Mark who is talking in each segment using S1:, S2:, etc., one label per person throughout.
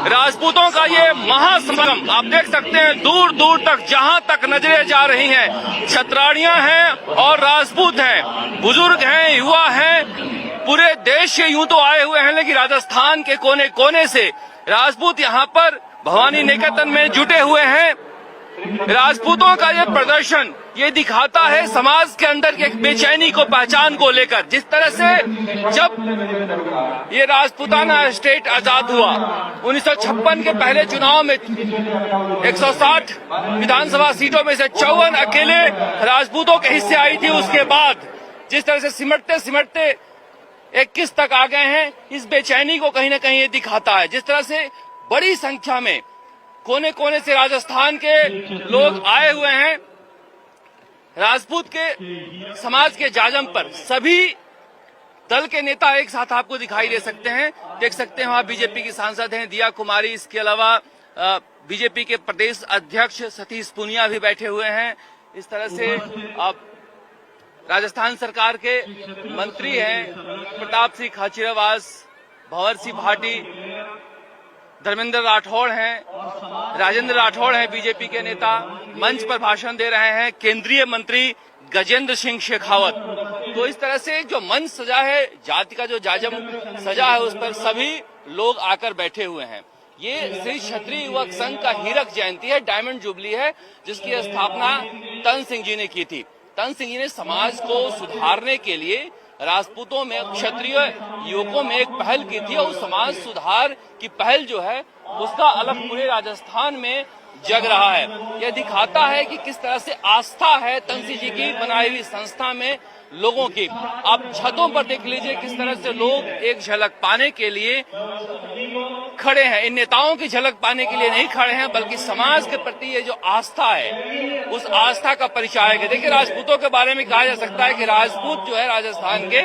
S1: राजपूतों का ये महासमागम आप देख सकते हैं, दूर दूर तक जहां तक नजरें जा रही हैं, छतराड़ियां हैं और राजपूत हैं, बुजुर्ग हैं, युवा हैं, पूरे देश से यूं तो आए हुए हैं, लेकिन राजस्थान के कोने कोने से राजपूत यहाँ पर भवानी निकेतन में जुटे हुए हैं। राजपूतों का ये प्रदर्शन ये दिखाता है समाज के अंदर की एक बेचैनी को, पहचान को लेकर। जिस तरह से जब ये राजपूताना स्टेट आजाद हुआ 1956 के पहले चुनाव में 160 विधानसभा सीटों में से 54 अकेले राजपूतों के हिस्से आई थी। उसके बाद जिस तरह से सिमटते सिमटते 21 तक आ गए हैं, इस बेचैनी को कहीं न कहीं ये दिखाता है। जिस तरह से बड़ी संख्या में कोने कोने से राजस्थान के लोग आए हुए हैं, राजपूत के समाज के जाजम पर सभी दल के नेता एक साथ आपको दिखाई दे सकते हैं। देख सकते हैं वहां बीजेपी की सांसद हैं दिया कुमारी, इसके अलावा बीजेपी के प्रदेश अध्यक्ष सतीश पूनिया भी बैठे हुए हैं। इस तरह से आप राजस्थान सरकार के मंत्री हैं प्रताप सिंह खाचरियावास, भंवर सिंह भाटी, धर्मेंद्र राठौड़ हैं, राजेंद्र राठौड़ हैं बीजेपी के नेता, मंच पर भाषण दे रहे हैं केंद्रीय मंत्री गजेंद्र सिंह शेखावत। तो इस तरह से जो मंच सजा है, जाति का जो जाजम सजा है, उस पर सभी लोग आकर बैठे हुए हैं। ये श्री क्षत्रिय युवक संघ का हीरक जयंती है, डायमंड जुबली है, जिसकी स्थापना तन सिंह जी ने की थी। तन सिंह जी ने समाज को सुधारने के लिए राजपूतों में, क्षत्रिय युवकों में एक पहल की थी, और समाज सुधार की पहल जो है उसका अलग पूरे राजस्थान में जग रहा है। यह दिखाता है कि किस तरह से आस्था है तन सिंह जी की बनाई हुई संस्था में लोगों की। आप छतों पर देख लीजिए किस तरह से लोग एक झलक पाने के लिए खड़े हैं। इन नेताओं की झलक पाने के लिए नहीं खड़े हैं, बल्कि समाज के प्रति ये जो आस्था है, उस आस्था का परिचायक है। देखिए, राजपूतों के बारे में कहा जा सकता है कि राजपूत जो है राजस्थान के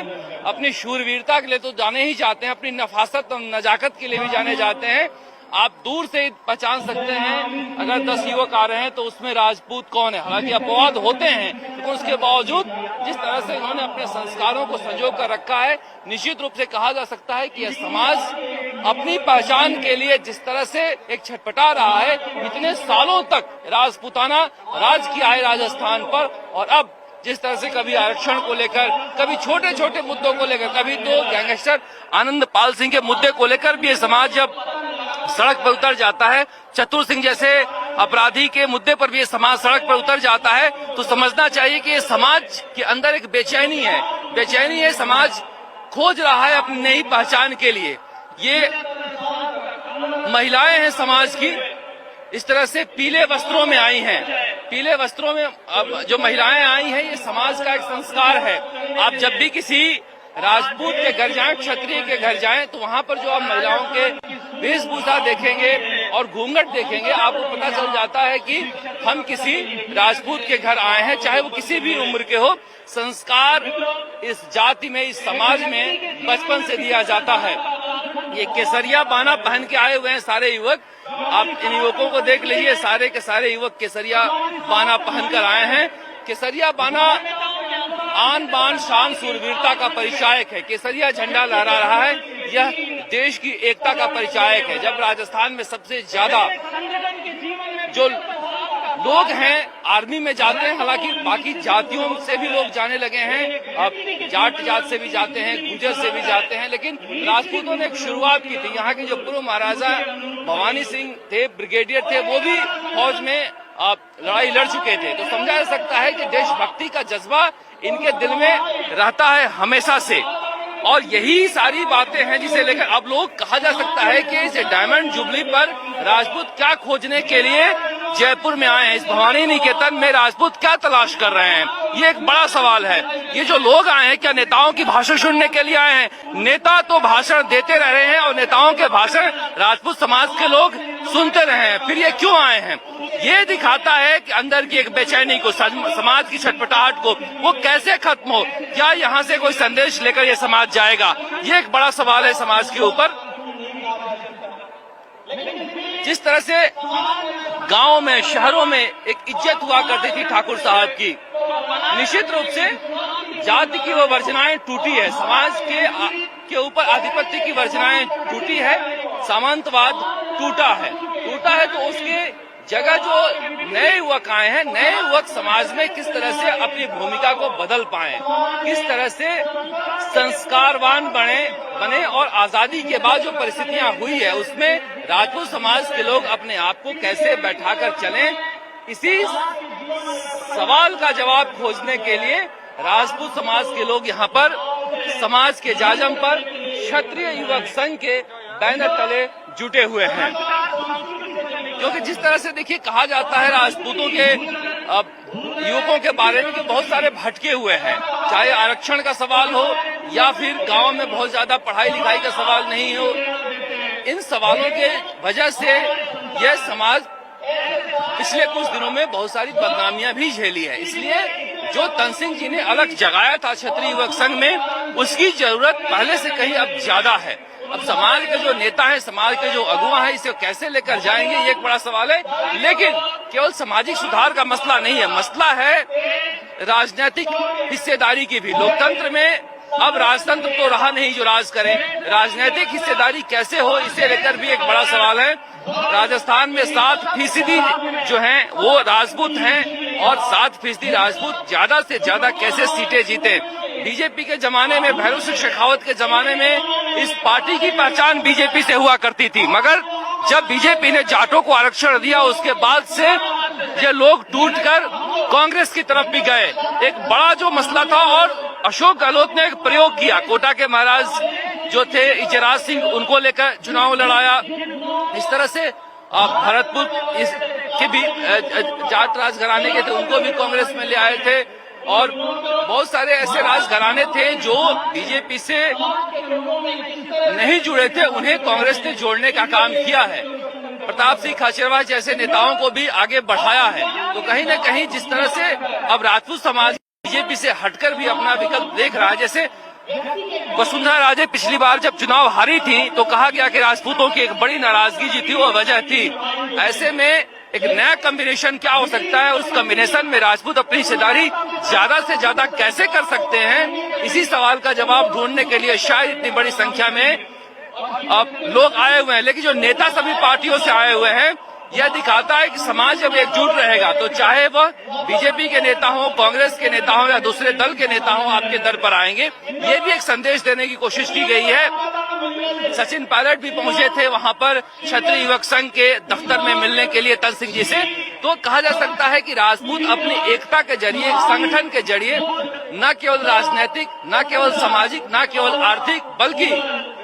S1: अपनी शूरवीरता के लिए तो जाने ही जाते हैं, अपनी नफासत और नजाकत के लिए भी जाने जाते हैं। आप दूर से पहचान सकते हैं, अगर 10 युवक आ रहे हैं तो उसमें राजपूत कौन है। हालांकि अपवाद होते हैं, लेकिन उसके बावजूद जिस तरह से इन्होंने अपने संस्कारों को संजो कर रखा है, निश्चित रूप से कहा जा सकता है कि यह समाज अपनी पहचान के लिए जिस तरह से एक छटपटा रहा है, इतने सालों तक राजपूताना राज किया है राजस्थान पर, और अब जिस तरह से कभी आरक्षण को लेकर, कभी छोटे छोटे मुद्दों को लेकर, कभी तो गैंगस्टर आनंद पाल सिंह के मुद्दे को लेकर भी ये समाज जब सड़क पर उतर जाता है, चतुर सिंह जैसे अपराधी के मुद्दे पर भी ये समाज सड़क पर उतर जाता है, तो समझना चाहिए कि ये समाज के अंदर एक बेचैनी है, समाज खोज रहा है अपनी नई पहचान के लिए। ये महिलाएं हैं समाज की, इस तरह से पीले वस्त्रों में आई हैं। पीले वस्त्रों में अब जो महिलाएं आई हैं, ये समाज का एक संस्कार है। आप जब भी किसी राजपूत के घर जाएं, क्षत्रिय के घर जाएं, तो वहां पर जो आप महिलाओं के वेशभूषा देखेंगे और घूंघट देखेंगे, आपको पता चल जाता है कि हम किसी राजपूत के घर आए हैं, चाहे वो किसी भी उम्र के हो। संस्कार इस जाति में, इस समाज में बचपन से दिया जाता है। ये केसरिया बाना पहन के आए हुए हैं सारे युवक। आप इन युवकों को देख लीजिए, सारे के सारे युवक केसरिया बाना पहनकर आए हैं। केसरिया बाना आन बान शान सूरवीरता का परिचायक है। केसरिया झंडा लहरा रहा है, यह देश की एकता का परिचायक है। जब राजस्थान में सबसे ज्यादा जो लोग हैं आर्मी में जाते हैं, हालांकि बाकी जातियों से भी लोग जाने लगे हैं, अब जाट जात से भी जाते हैं, गुर्जर से भी जाते हैं, लेकिन राजपूतों ने एक शुरुआत की थी। यहाँ के जो पूर्व महाराजा भवानी सिंह थे, ब्रिगेडियर थे, वो भी फौज में लड़ाई लड़ चुके थे। तो समझा जा सकता है कि देशभक्ति का जज्बा इनके दिल में रहता है हमेशा से, और यही सारी बातें हैं जिसे लेकर अब लोग कहा जा सकता है कि इस डायमंड जुबली पर राजपूत क्या खोजने के लिए जयपुर में आए हैं। इस भवानी निकेतन में राजपूत क्या तलाश कर रहे हैं, ये एक बड़ा सवाल है। ये जो लोग आए हैं, क्या नेताओं की भाषण सुनने के लिए आए हैं? नेता तो भाषण देते रह रहे हैं और नेताओं के भाषण राजपूत समाज के लोग सुनते रहे हैं, फिर ये क्यों आए हैं? ये दिखाता है कि अंदर की एक बेचैनी को, समाज की छटपटाहट को, वो कैसे खत्म हो। क्या यहाँ से कोई संदेश लेकर ये समाज जाएगा? ये एक बड़ा सवाल है समाज के ऊपर। जिस तरह से गांव में, शहरों में एक इज्जत हुआ करती थी ठाकुर साहब की, निश्चित रूप से जाति की वो वर्चनाएं टूटी है, समाज के ऊपर आधिपत्य की वर्चनाएं टूटी है, सामंतवाद टूटा है तो उसके जगह जो नए युवक आए हैं, नए युवक समाज में किस तरह से अपनी भूमिका को बदल पाए, किस तरह से संस्कारवान बने और आजादी के बाद जो परिस्थितियां हुई है उसमें राजपूत समाज के लोग अपने आप को कैसे बैठाकर चलें, इसी सवाल का जवाब खोजने के लिए राजपूत समाज के लोग यहाँ पर समाज के जाजम पर क्षत्रिय युवक संघ के बैनर तले जुटे हुए हैं। क्योंकि जिस तरह से देखिए कहा जाता है राजपूतों के युवकों के बारे में कि बहुत सारे भटके हुए हैं, चाहे आरक्षण का सवाल हो या फिर गांव में बहुत ज्यादा पढ़ाई लिखाई का सवाल नहीं हो, इन सवालों के वजह से यह समाज पिछले कुछ दिनों में बहुत सारी बदनामियां भी झेली है। इसलिए जो तनसिंह जी ने अलग जगाया था क्षत्रिय युवक संघ में, उसकी जरूरत पहले से कहीं अब ज्यादा है। अब समाज के जो नेता हैं, समाज के जो अगुवा हैं, इसे कैसे लेकर जाएंगे ये एक बड़ा सवाल है। लेकिन केवल सामाजिक सुधार का मसला नहीं है, मसला है राजनीतिक हिस्सेदारी की भी। लोकतंत्र में अब राजतंत्र तो रहा नहीं जो राज करे, राजनीतिक हिस्सेदारी कैसे हो इसे लेकर भी एक बड़ा सवाल है। राजस्थान में 7% जो हैं वो राजपूत हैं और 7% राजपूत ज्यादा से ज्यादा कैसे सीटें जीते। बीजेपी के जमाने में, भैरव सिंह शेखावत के जमाने में इस पार्टी की पहचान बीजेपी से हुआ करती थी, मगर जब बीजेपी ने जाटों को आरक्षण दिया उसके बाद से ये लोग टूटकर कांग्रेस की तरफ भी गए। एक बड़ा जो मसला था और अशोक गहलोत ने एक प्रयोग किया, कोटा के महाराज जो थे इजराज सिंह, उनको लेकर चुनाव लड़ाया। इस तरह से भरतपुर के भी जाट राजघराने के थे, उनको भी कांग्रेस में ले आए थे और बहुत सारे ऐसे राजघराने थे जो बीजेपी से नहीं जुड़े थे, उन्हें कांग्रेस ने जोड़ने का काम किया है। प्रताप सिंह खाचरवाल जैसे नेताओं को भी आगे बढ़ाया है। तो कहीं न कहीं जिस तरह से अब राजपूत समाज बीजेपी से हटकर भी अपना विकल्प देख रहा है, जैसे वसुंधरा राजे पिछली बार जब चुनाव हारी थी तो कहा गया कि राजपूतों की एक बड़ी नाराजगी जी थी, वो वजह थी। ऐसे में एक नया कॉम्बिनेशन क्या हो सकता है, उस कॉम्बिनेशन में राजपूत अपनी हिस्सेदारी ज्यादा से ज्यादा कैसे कर सकते हैं, इसी सवाल का जवाब ढूंढने के लिए शायद इतनी बड़ी संख्या में अब लोग आए हुए हैं। लेकिन जो नेता सभी पार्टियों से आए हुए हैं, यह दिखाता है कि समाज जब एकजुट रहेगा तो चाहे वह बीजेपी के नेता हो, कांग्रेस के नेता हो या दूसरे दल के नेता हो, आपके दर पर आएंगे। ये भी एक संदेश देने की कोशिश की गई है। सचिन पायलट भी पहुंचे थे वहां पर क्षत्रिय युवक संघ के दफ्तर में मिलने के लिए तनसिंह जी से। तो कहा जा सकता है कि राजपूत अपनी एकता के जरिए, संगठन के जरिए न केवल राजनीतिक, न केवल सामाजिक, न केवल आर्थिक, बल्कि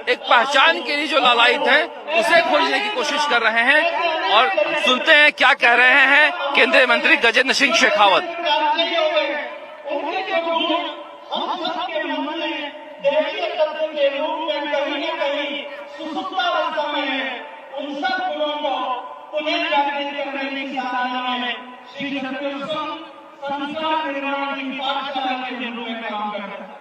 S1: एक पहचान के लिए जो लालायित है उसे खोजने की कोशिश कर रहे हैं। और सुनते हैं क्या कह रहे हैं केंद्रीय मंत्री गजेंद्र सिंह शेखावत।
S2: संस्कार निर्माण की पाठशाला के रूप में काम करता है।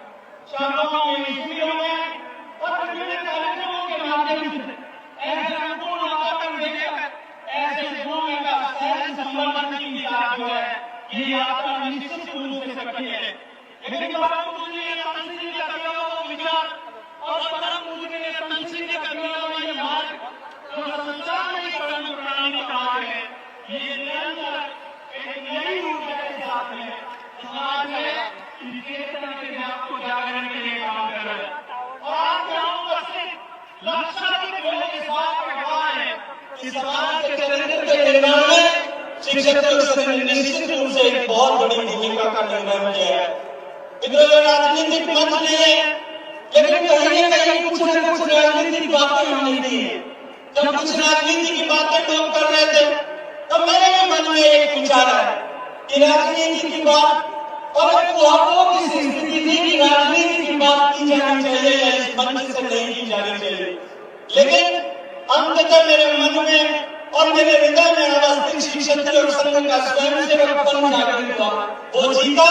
S2: और विभिन्न कार्यक्रमों के माध्यम से ऐसे अनुकूल वातावरण देकर ऐसे गुणों का सहज संवर्धन की यात्रा जो है, ये यात्रा निश्चित रूप से सफल है। लेकिन परम पूजनीय तनसिंह जी का दिया हुआ विचार और परम पूजनीय तनसिंह जी का दिया हुआ ये मार्ग जो संसार में परम प्रणाली का मार्ग है, ये निरंतर एक नई ऊर्जा के साथ है समाज में चेतना के व्याप को जागरण के लिए काम कर रहा है। और आप लक्षाधिक लोग इस बात का गवाह है कि समाज के चरित्र के निर्माण में क्षत्रिय संघ ने निश्चित रूप से एक बहुत बड़ी भूमिका का निर्वहन किया है। इधर राजनीतिक मंच नहीं है, लेकिन कहीं न कहीं कुछ न कुछ राजनीतिक बातें होनी थी। जब कुछ राजनीति की बातें लोग कर रहे थे तब मेरे मन में एक विचार है कि राजनीति की बात और आपको किस स्थिति की राजनीति की बात की जानी चाहिए, इस मंच से नहीं की जानी चाहिए। लेकिन अंततः मेरे मन में और मेरे हृदय में अवस्थित क्षत्रिय संघ का स्वयंसेवकपन जागृत हुआ, वो जीता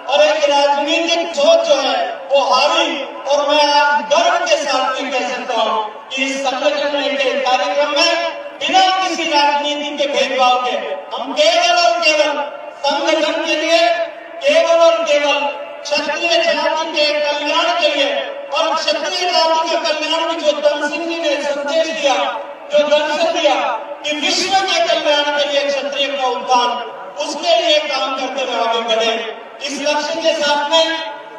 S2: और एक राजनीतिक सोच जो है वो हारी। और मैं आज गर्व के साथ कह सकता हूँ कि इस संगठन के कार्यक्रम में बिना किसी राजनीति के भेदभाव के हम केवल और केवल संगठन के लिए, केवल और केवल क्षत्रिय जाति के कल्याण के लिए और क्षत्रिय जाति के कल्याण में जो तनसिंह जी ने संदेश दिया, जो दर्शन दिया, कि विश्व के कल्याण के लिए क्षत्रिय का उत्थान, उसके लिए काम करते हुए आगे बढ़े। इस लक्ष्य के साथ में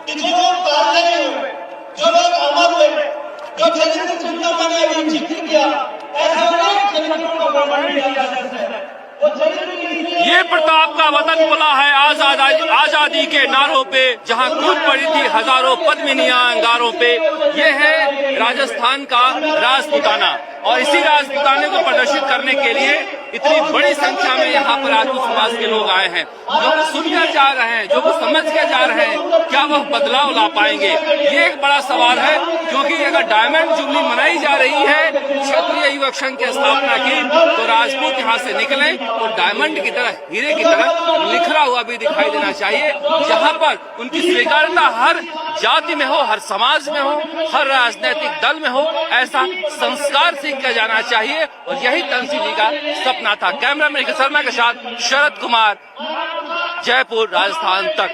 S2: कि जो लोग काल नहीं हुए, जो लोग अमर हुए, जो चरित्र जिनका मैंने अभी जिक्र किया, ऐसे अनेक चरित्रों का वर्णन किया जा सकता है। वो चरित्र
S1: ये प्रताप का वतन खुला है आजादी के नारों पे, जहां कूद पड़ी थी हजारों पद्मिनियां अंगारों पे। ये है राजस्थान का राजपूताना, और इसी राजपूताने को प्रदर्शित करने के लिए इतनी बड़ी संख्या में यहाँ पर राजपूत समाज के लोग आए हैं, जो कुछ सुनकर जा रहे हैं, जो कुछ समझ के जा रहे हैं। क्या वह बदलाव ला पाएंगे, ये एक बड़ा सवाल है। क्योंकि अगर डायमंड जुबली मनाई जा रही है, क्षत्रिय युवक संघ की स्थापना की, तो राजपूत यहाँ से निकले तो डायमंड की तरह, हीरे की तरह निखरा हुआ भी दिखाई देना चाहिए, जहाँ पर उनकी स्वीकार्यता हर जाति में हो, हर समाज में हो, हर राजनीतिक दल में हो। ऐसा संस्कार सीख कर जाना चाहिए, और यही तंसी जी का सपना था। कैमरा मैन शर्मा के साथ शरद कुमार, जयपुर, राजस्थान तक।